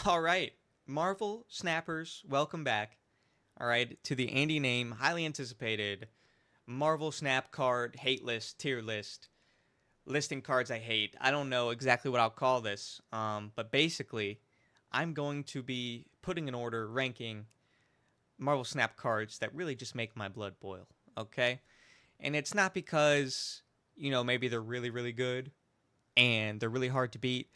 All right, Marvel Snappers, welcome back. All right, to the Andy name, highly anticipated Marvel Snap card hate list, tier list, listing cards I hate. I don't know exactly what I'll call this, but basically, I'm going to be putting in order, ranking Marvel Snap cards that really just make my blood boil. Okay, and it's not because maybe they're really really good and they're really hard to beat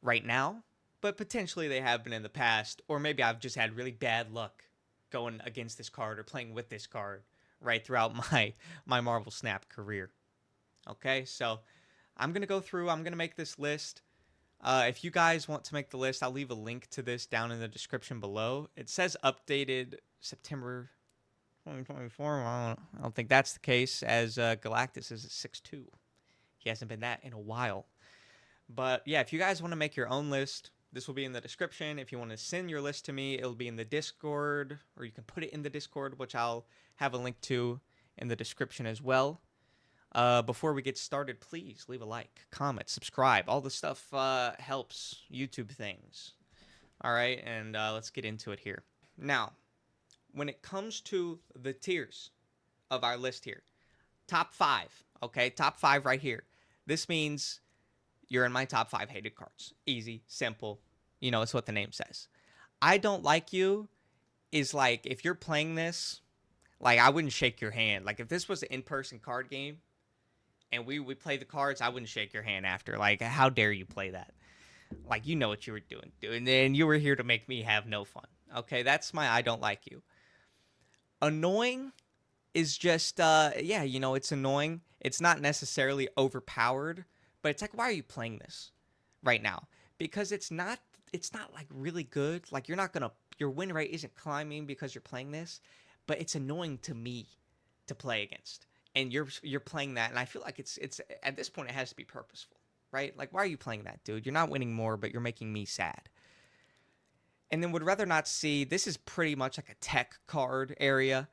right now, but potentially they have been in the past, or maybe I've just had really bad luck going against this card or playing with this card right throughout my Marvel Snap career. Okay, so I'm gonna go through. I'm gonna make this list. If you guys want to make the list, I'll leave a link to this down in the description below. It says updated September 2024. I don't think that's the case, as Galactus is at 6'2". He hasn't been that in a while. But yeah, if you guys want to make your own list, this will be in the description. If you want to send your list to me, it'll be in the Discord, or you can put it in the Discord, which I'll have a link to in the description as well. Before we get started, please leave a like, comment, subscribe. All the stuff helps YouTube things. All right, and let's get into it here. Now, when it comes to the tiers of our list here, top five, okay, top five right here. This means you're in my top five hated cards. Easy, simple. It's what the name says. I don't like you is like if you're playing this, like I wouldn't shake your hand. Like if this was an in-person card game and we play the cards, I wouldn't shake your hand after. Like how dare you play that? Like you know what you were doing, dude. And you were here to make me have no fun. Okay, that's my I don't like you. Annoying is just yeah, it's annoying. It's not necessarily overpowered, but it's like why are you playing this right now? Because it's not like really good. Like your win rate isn't climbing because you're playing this, but it's annoying to me to play against. And you're playing that and I feel like it's at this point it has to be purposeful, right? Like why are you playing that, dude? You're not winning more, but you're making me sad. And then would rather not see, this is pretty much like a tech card area.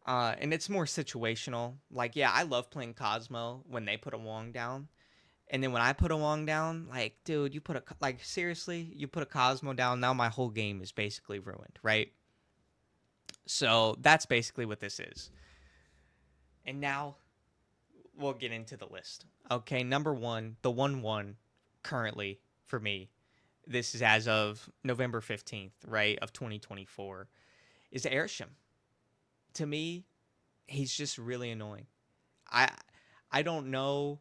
And it's more situational. Like, yeah, I love playing Cosmo when they put a Wong down. And then when I put a Wong down, like, dude, like, seriously, you put a Cosmo down, now my whole game is basically ruined, right? So that's basically what this is. And now we'll get into the list. Okay, number one, the 1-1 currently for me, this is as of November 15th, right, of 2024, is Airsham. To me, he's just really annoying. I I don't know.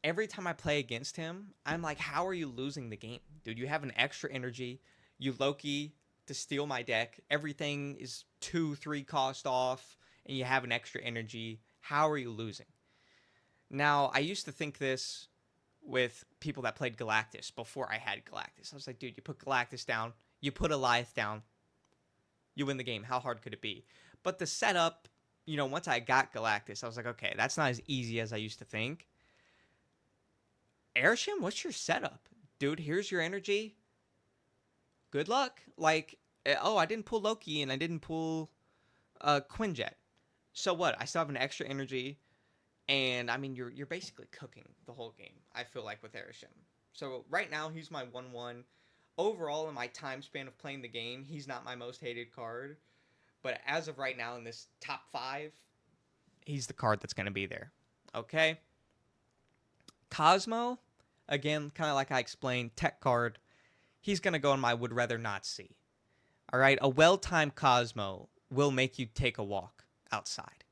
Every time I play against him, I'm like, how are you losing the game? Dude, you have an extra energy. You Loki to steal my deck. Everything is 2, 3 cost off, and you have an extra energy. How are you losing? Now, I used to think this with people that played Galactus before I had Galactus. I was like, dude, you put Galactus down, you put Eliath down, you win the game. How hard could it be? But the setup, once I got Galactus, I was like, okay, that's not as easy as I used to think. Airsham, what's your setup? Dude, here's your energy. Good luck. Like, oh, I didn't pull Loki and I didn't pull Quinjet. So what? I still have an extra energy. And I mean, you're basically cooking the whole game, I feel like, with Airsham. So right now, he's my 1-1. Overall, in my time span of playing the game, he's not my most hated card. But as of right now, in this top five, he's the card that's going to be there. Okay? Cosmo, again, kind of like I explained, tech card. He's going to go in my would rather not see. All right? A well-timed Cosmo will make you take a walk outside.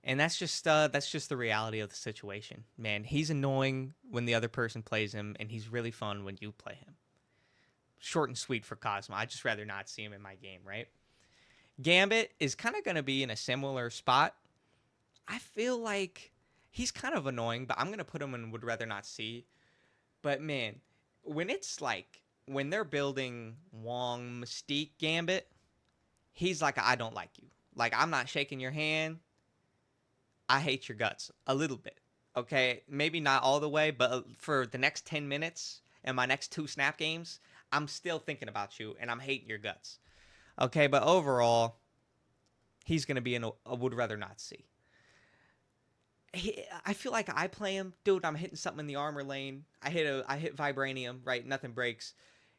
And that's just the reality of the situation. Man, he's annoying when the other person plays him, and he's really fun when you play him. Short and sweet for Cosmo. I'd just rather not see him in my game, right? Gambit is kind of going to be in a similar spot. I feel like he's kind of annoying, but I'm going to put him in would rather not see. But man, when they're building Wong Mystique Gambit, he's like, I don't like you. Like, I'm not shaking your hand. I hate your guts a little bit. Okay, maybe not all the way, but for the next 10 minutes and my next 2 snap games, I'm still thinking about you and I'm hating your guts. Okay, but overall, he's going to be in a would rather not see. I feel like I play him, dude. I'm hitting something in the armor lane. I hit vibranium, right? Nothing breaks.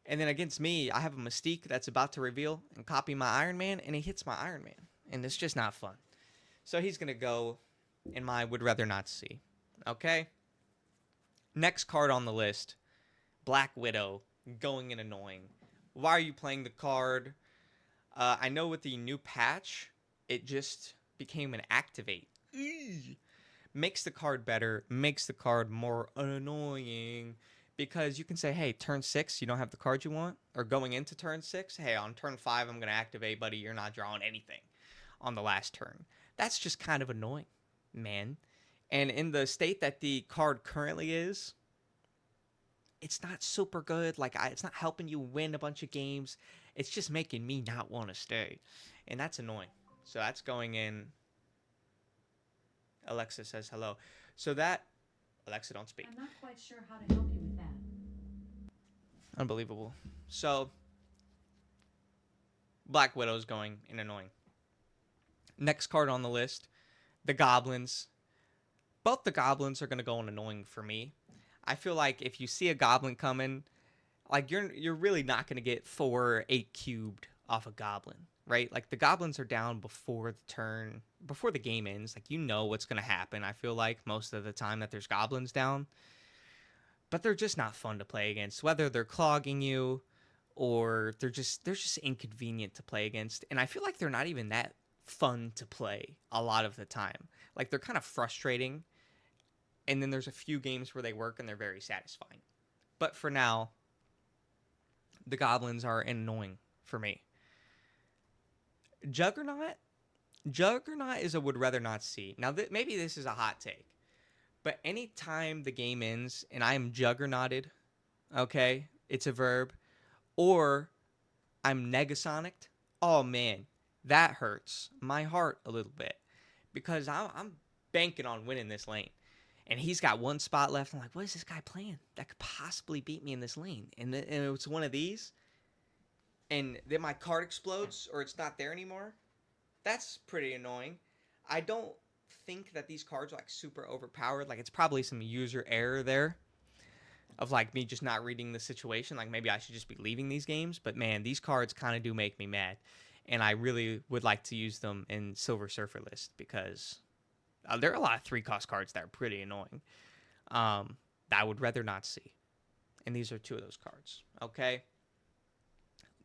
And then against me, I have a Mystique that's about to reveal and copy my Iron Man, and he hits my Iron Man. And it's just not fun. So he's going to go in my would rather not see. Okay? Next card on the list, Black Widow, going in annoying. Why are you playing the card? I know with the new patch, it just became an activate. Eee. Makes the card better, makes the card more annoying. Because you can say, hey, turn 6, you don't have the card you want. Or going into turn 6, hey, on turn 5, I'm going to activate, buddy. You're not drawing anything on the last turn. That's just kind of annoying, man. And in the state that the card currently is, it's not super good. Like, it's not helping you win a bunch of games. It's just making me not want to stay. And that's annoying. So that's going in. Alexa says hello. So that, Alexa, don't speak. I'm not quite sure how to help you with that. Unbelievable. So, Black Widow's going in annoying. Next card on the list, the Goblins. Both the Goblins are going to go in annoying for me. I feel like if you see a Goblin coming, like you're really not going to get 4 or 8 cubed off a Goblin, right? Like the Goblins are down before before the game ends. Like you know what's going to happen. I feel like most of the time that there's Goblins down. But they're just not fun to play against, whether they're clogging you or they're just inconvenient to play against. And I feel like they're not even that fun to play a lot of the time. Like they're kind of frustrating. And then there's a few games where they work and they're very satisfying. But for now, the Goblins are annoying for me. Juggernaut is a would rather not see. Now, maybe this is a hot take, but anytime the game ends and I am juggernauted, okay, it's a verb, or I'm negasonicked, oh man, that hurts my heart a little bit because I'm banking on winning this lane. And he's got one spot left. I'm like, what is this guy playing that could possibly beat me in this lane? And it's one of these. And then my card explodes or it's not there anymore. That's pretty annoying. I don't think that these cards are like super overpowered. Like it's probably some user error there of like me just not reading the situation. Like maybe I should just be leaving these games. But man, these cards kind of do make me mad. And I really would like to use them in Silver Surfer list because there are a lot of 3-cost cards that are pretty annoying that I would rather not see. And these are 2 of those cards. Okay.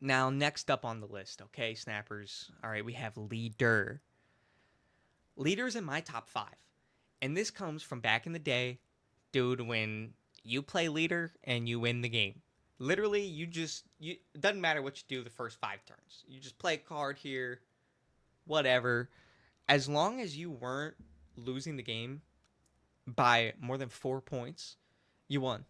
Now, next up on the list, okay, snappers. All right, we have Leader. Leader's in my top 5. And this comes from back in the day, dude, when you play Leader and you win the game. Literally, it doesn't matter what you do the first 5 turns. You just play a card here, whatever. As long as you weren't losing the game by more than 4 points, you won.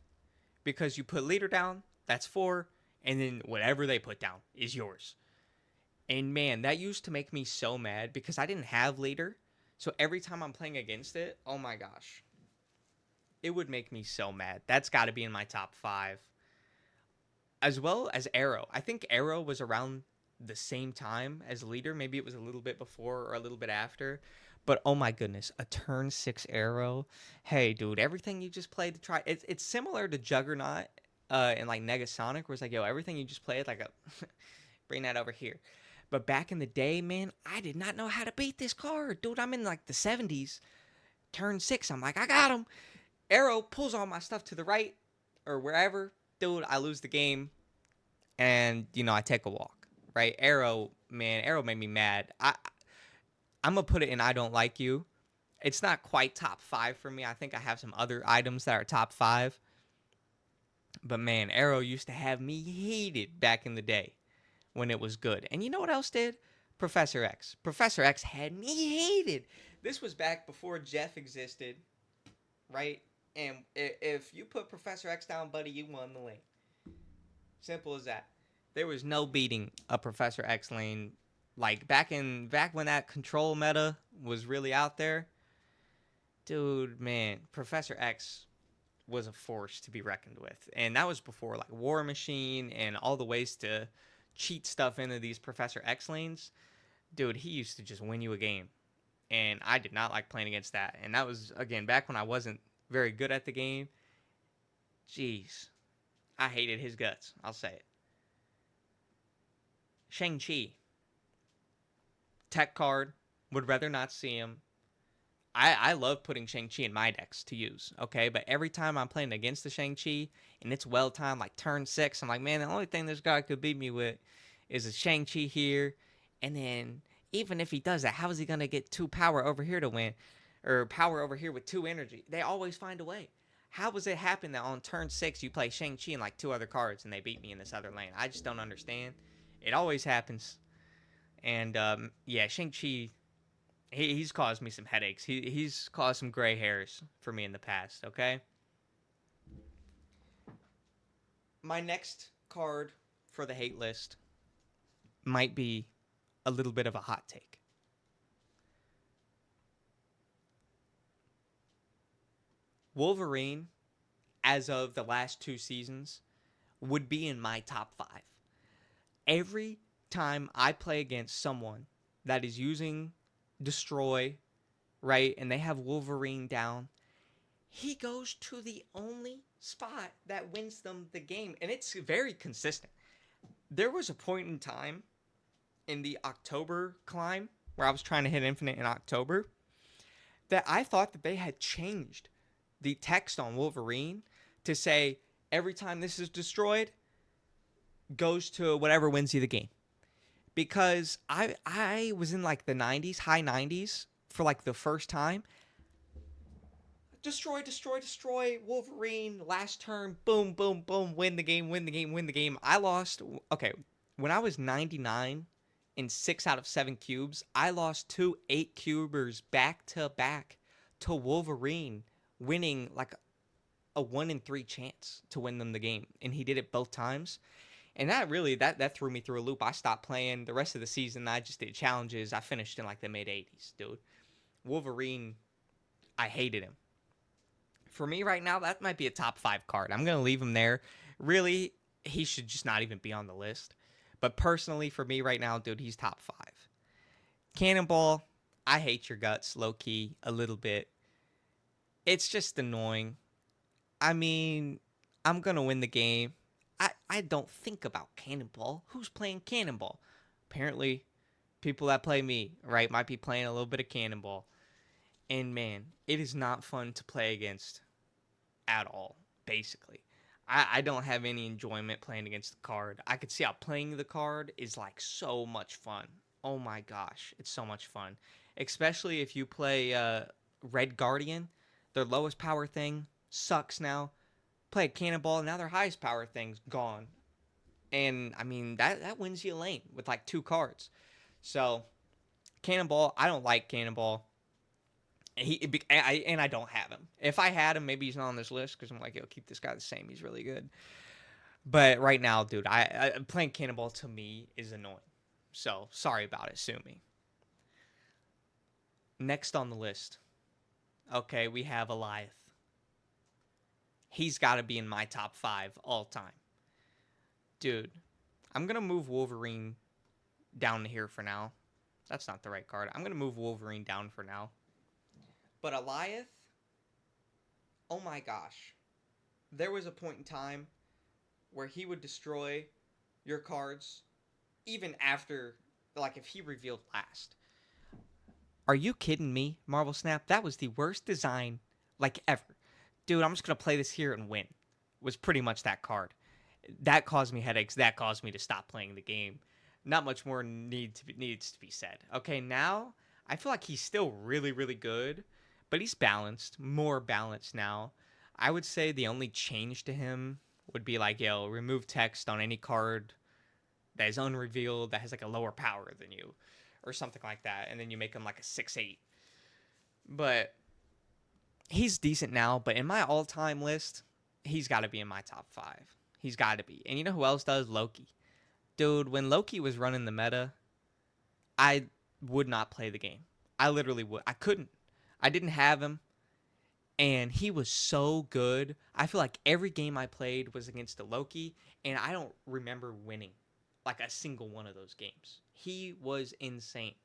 Because you put Leader down, that's 4, and then whatever they put down is yours. And man, that used to make me so mad because I didn't have Leader. So every time I'm playing against it, oh my gosh. It would make me so mad. That's got to be in my top 5. As well as Arrow. I think Arrow was around the same time as Leader. Maybe it was a little bit before or a little bit after. But oh my goodness, a turn 6 Arrow. Hey, dude, everything you just played to try. It's similar to Juggernaut and like Negasonic, where it's like, yo, everything you just played, like, bring that over here. But back in the day, man, I did not know how to beat this card. Dude, I'm in like the 70s. Turn 6, I'm like, I got him. Arrow pulls all my stuff to the right or wherever. Dude, I lose the game. And, I take a walk, right? Arrow, man, Arrow made me mad. I'm going to put it in I don't like you. It's not quite top 5 for me. I think I have some other items that are top 5. But man, Arrow used to have me heated back in the day when it was good. And you know what else did? Professor X. Professor X had me heated. This was back before Jeff existed, right? And if you put Professor X down, buddy, you won the lane. Simple as that. There was no beating a Professor X lane. Like back when that control meta was really out there, dude, man, Professor X was a force to be reckoned with. And that was before like War Machine and all the ways to cheat stuff into these Professor X lanes. Dude, he used to just win you a game. And I did not like playing against that. And that was, again, back when I wasn't very good at the game. Jeez. I hated his guts. I'll say it. Shang-Chi. Tech card. Would rather not see him. I love putting Shang-Chi in my decks to use, okay? But every time I'm playing against the Shang-Chi and it's well timed, like turn 6, I'm like, man, the only thing this guy could beat me with is a Shang-Chi here. And then even if he does that, how is he going to get 2 power over here to win? Or power over here with 2 energy? They always find a way. How does it happen that on turn 6 you play Shang-Chi and like 2 other cards and they beat me in this other lane? I just don't understand. It always happens. And yeah, Shang-Chi, he's caused me some headaches. He's caused some gray hairs for me in the past, okay? My next card for the hate list might be a little bit of a hot take. Wolverine, as of the last 2 seasons, would be in my top 5. Every time I play against someone that is using Destroy, right, and they have Wolverine down, he goes to the only spot that wins them the game, and it's very consistent. There was a point in time in the October climb where I was trying to hit Infinite in October that I thought that they had changed the text on Wolverine to say every time this is destroyed goes to whatever wins you the game. Because I was in like the 90s, high 90s for like the first time. Destroy, destroy, destroy, Wolverine, last turn, boom, boom, boom, win the game, win the game, win the game. I lost, okay, when I was 99 in 6 out of 7 cubes, I lost 2 8-cubers back to back to Wolverine, winning like a 1 in 3 chance to win them the game. And he did it both times. And that really, that threw me through a loop. I stopped playing the rest of the season. I just did challenges. I finished in like the mid 80s, dude. Wolverine, I hated him. For me right now, that might be a top 5 card. I'm going to leave him there. Really, he should just not even be on the list. But personally, for me right now, dude, he's top 5. Cannonball, I hate your guts, low-key, a little bit. It's just annoying. I mean, I'm going to win the game. I don't think about Cannonball. Who's playing Cannonball? Apparently, people that play me, right, might be playing a little bit of Cannonball. And man, it is not fun to play against at all, basically. I don't have any enjoyment playing against the card. I could see how playing the card is like so much fun. Oh my gosh, it's so much fun. Especially if you play Red Guardian. Their lowest power thing sucks now. Play a Cannonball, now their highest power thing's gone. And I mean, that wins you a lane with like 2 cards. So, Cannonball, I don't like Cannonball. And I don't have him. If I had him, maybe he's not on this list because I'm like, yo, keep this guy the same. He's really good. But right now, dude, I playing Cannonball to me is annoying. So sorry about it, sue me. Next on the list, okay, we have Eliath. He's got to be in my top 5 all time. Dude, I'm going to move Wolverine down here for now. That's not the right card. I'm going to move Wolverine down for now. But Eliath, oh my gosh. There was a point in time where he would destroy your cards even after, like, if he revealed last. Are you kidding me, Marvel Snap? That was the worst design, like, ever. Dude, I'm just going to play this here and win. Was pretty much that card. That caused me headaches. That caused me to stop playing the game. Not much more needs to be said. Okay, now I feel like he's still really, really good, but he's balanced, more balanced now. I would say the only change to him would be like, yo, remove text on any card that is unrevealed that has like a lower power than you or something like that, and then you make him like a 6/8. But he's decent now, but in my all-time list, he's got to be in my top 5. He's got to be. And you know who else does? Loki. Dude, when Loki was running the meta, I would not play the game. I literally would. I couldn't. I didn't have him. And he was so good. I feel like every game I played was against a Loki, and I don't remember winning like a single one of those games. He was insane.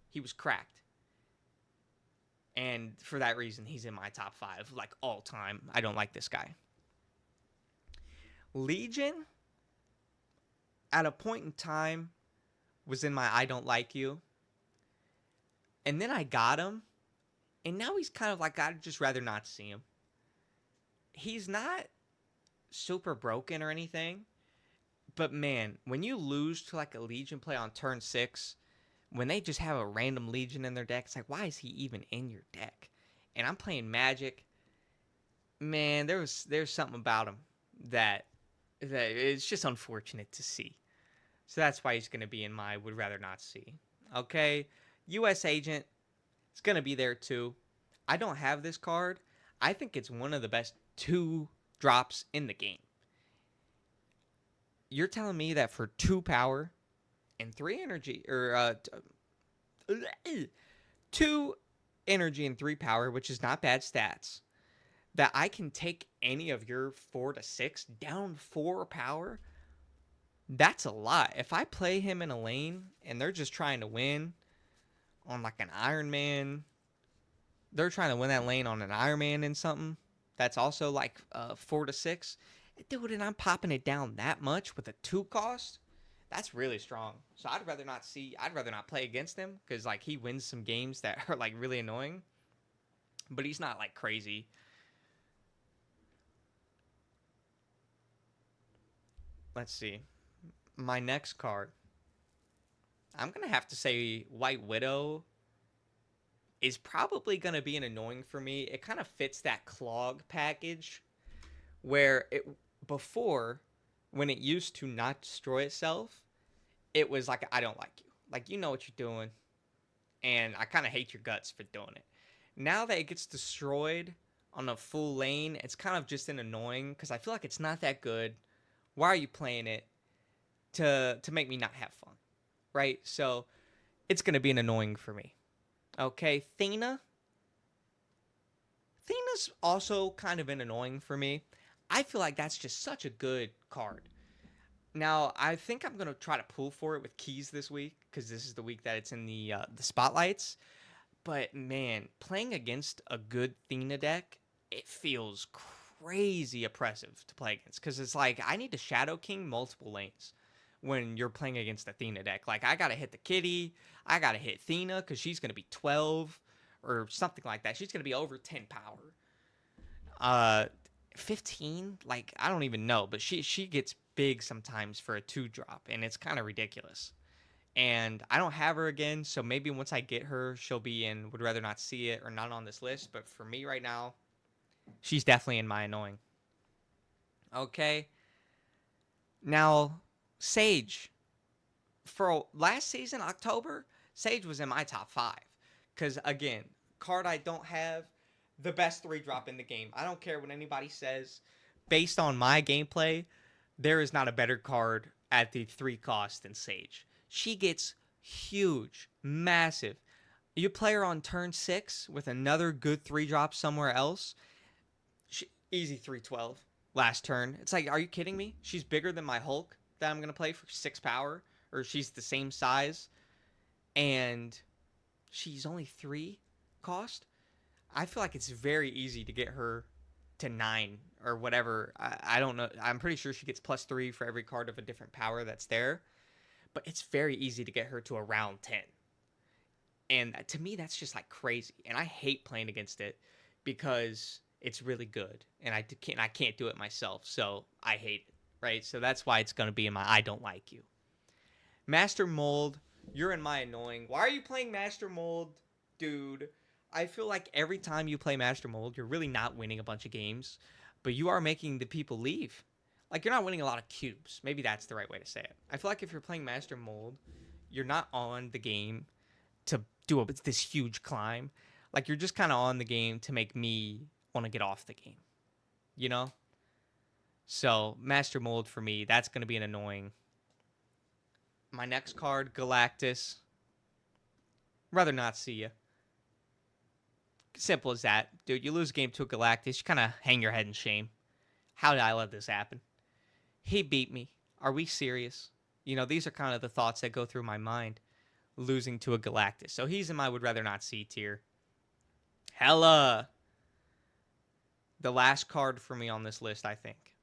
He was cracked. And for that reason, he's in my top 5, like all time. I don't like this guy. Legion, at a point in time, was in my I don't like you. And then I got him, and now he's kind of like I'd just rather not see him. He's not super broken or anything, but man, when you lose to like a Legion play on turn 6, when they just have a random Legion in their deck, it's like, why is he even in your deck? And I'm playing Magic. Man, there's something about him that it's just unfortunate to see. So that's why he's going to be in my would rather not see. Okay, U.S. Agent is going to be there too. I don't have this card. I think it's one of the best 2 drops in the game. You're telling me that for 2 power and 3 energy, or 2 energy and 3 power, which is not bad stats, that I can take any of your 4 to 6 down 4 power? That's a lot. If I play him in a lane and they're just trying to win on like an Iron Man, they're trying to win that lane on an Iron Man and something that's also like 4 to 6, dude, and I'm popping it down that much with a 2 cost. That's really strong. So I'd rather not play against him because like he wins some games that are like really annoying, but he's not like crazy. Let's see. My next card, I'm going to have to say White Widow is probably going to be an annoying for me. It kind of fits that clog package where it before, when it used to not destroy itself, it was like, I don't like you. Like, you know what you're doing, and I kind of hate your guts for doing it. Now that it gets destroyed on a full lane, it's kind of just an annoying because I feel like it's not that good. Why are you playing it to make me not have fun, right? So it's going to be an annoying for me. Okay, Thena. Thena's also kind of an annoying for me. I feel like that's just such a good card. Now, I think I'm going to try to pull for it with keys this week because this is the week that it's in the spotlights. But man, playing against a good Thena deck, it feels crazy oppressive to play against because it's like I need to Shadow King multiple lanes when you're playing against a Thena deck. Like I gotta hit the kitty, I gotta hit Thena because she's gonna be 12 or something like that. She's gonna be over 10 power. 15, like I don't even know, but she gets big sometimes for a 2 drop, and it's kind of ridiculous. And I don't have her again, so maybe once I get her, she'll be in would rather not see it or not on this list. But for me right now, she's definitely in my annoying. Okay, now Sage. For last season, October, Sage was in my top 5. Because, again, card I don't have, the best 3 drop in the game. I don't care what anybody says. Based on my gameplay, there is not a better card at the 3 cost than Sage. She gets huge, massive. You play her on turn 6 with another good 3 drop somewhere else, easy 312 last turn. It's like, are you kidding me? She's bigger than my Hulk that I'm going to play for 6 power, or she's the same size, and she's only 3 cost. I feel like it's very easy to get her to 9 or whatever. I don't know. I'm pretty sure she gets +3 for every card of a different power that's there, but it's very easy to get her to around 10. And to me, that's just like crazy. And I hate playing against it because it's really good, and I can't do it myself, so I hate it, right? So that's why it's going to be in my I don't like you. Master Mold, you're in my annoying. Why are you playing Master Mold, dude? I feel like every time you play Master Mold, you're really not winning a bunch of games, but you are making the people leave. Like, you're not winning a lot of cubes. Maybe that's the right way to say it. I feel like if you're playing Master Mold, you're not on the game to do this huge climb. Like, you're just kind of on the game to make me want to get off the game, you know? So, Master Mold for me, that's going to be an annoying. My next card, Galactus. Rather not see you. Simple as that. Dude, you lose a game to a Galactus, you kind of hang your head in shame. How did I let this happen? He beat me. Are we serious? You know, these are kind of the thoughts that go through my mind. Losing to a Galactus. So he's in my would rather not see tier. Hella. The last card for me on this list, I think.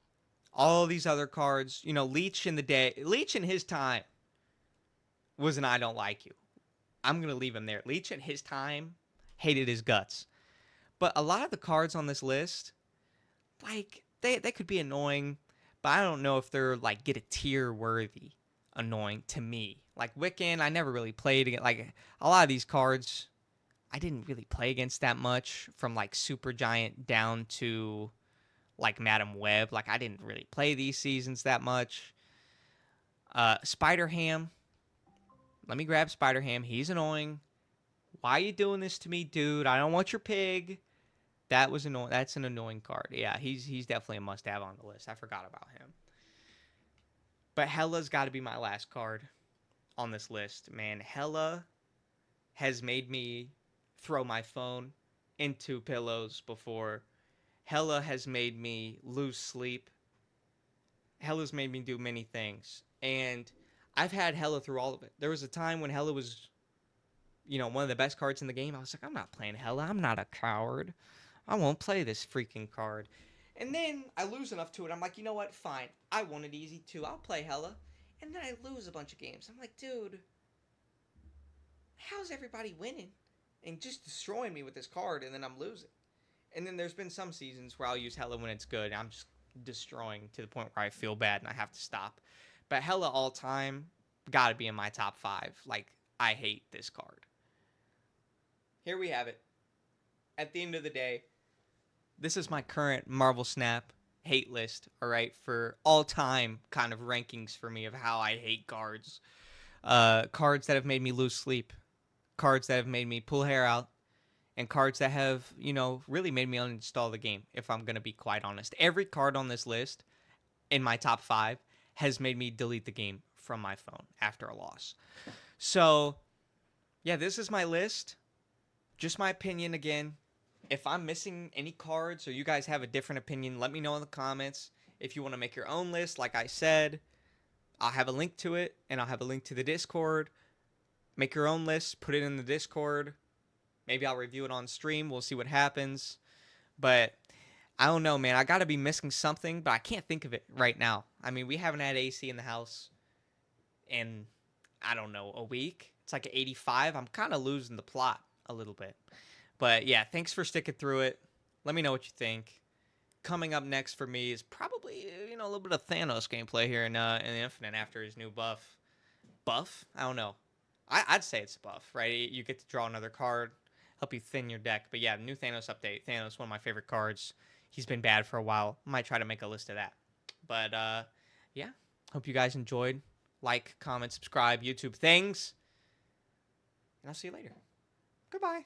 All these other cards, you know, Leech in his time was an I don't like you. I'm going to leave him there. Leech at his time hated his guts. But a lot of the cards on this list, like, they could be annoying, but I don't know if they're, like, get a tier worthy annoying to me. Like, Wiccan, I never really played against. Like, a lot of these cards, I didn't really play against that much from, like, Super Giant down to, like, Madam Web. Like, I didn't really play these seasons that much. Spider Ham. Let me grab Spider Ham. He's annoying. Why are you doing this to me, dude? I don't want your pig. That was annoying. That's an annoying card. Yeah, he's definitely a must-have on the list. I forgot about him. But Hella's got to be my last card on this list, man. Hella has made me throw my phone into pillows before. Hella has made me lose sleep. Hella's made me do many things, and I've had Hella through all of it. There was a time when Hella was, one of the best cards in the game. I was like, I'm not playing Hella. I'm not a coward. I won't play this freaking card. And then I lose enough to it. I'm like, you know what? Fine. I want it easy too. I'll play Hella. And then I lose a bunch of games. I'm like, dude, how's everybody winning and just destroying me with this card, and then I'm losing? And then there's been some seasons where I'll use Hella when it's good. I'm just destroying to the point where I feel bad and I have to stop. But Hella all time, gotta be in my top 5. Like, I hate this card. Here we have it. At the end of the day, this is my current Marvel Snap hate list, all right, for all time kind of rankings for me of how I hate cards. Cards that have made me lose sleep, cards that have made me pull hair out, and cards that have, really made me uninstall the game, if I'm going to be quite honest. Every card on this list in my top 5 has made me delete the game from my phone after a loss. So, yeah, this is my list. Just my opinion again. If I'm missing any cards or you guys have a different opinion, let me know in the comments. If you want to make your own list, like I said, I'll have a link to it, and I'll have a link to the Discord. Make your own list, put it in the Discord. Maybe I'll review it on stream. We'll see what happens. But I don't know, man. I got to be missing something, but I can't think of it right now. I mean, we haven't had AC in the house in, I don't know, a week. It's like 85. I'm kind of losing the plot a little bit. But yeah, thanks for sticking through it. Let me know what you think. Coming up next for me is probably, a little bit of Thanos gameplay here in the Infinite after his new buff. Buff? I don't know. I'd say it's a buff, right? You get to draw another card, help you thin your deck. But yeah, new Thanos update. Thanos, one of my favorite cards. He's been bad for a while. Might try to make a list of that. But yeah, hope you guys enjoyed. Like, comment, subscribe, YouTube things. And I'll see you later. Goodbye.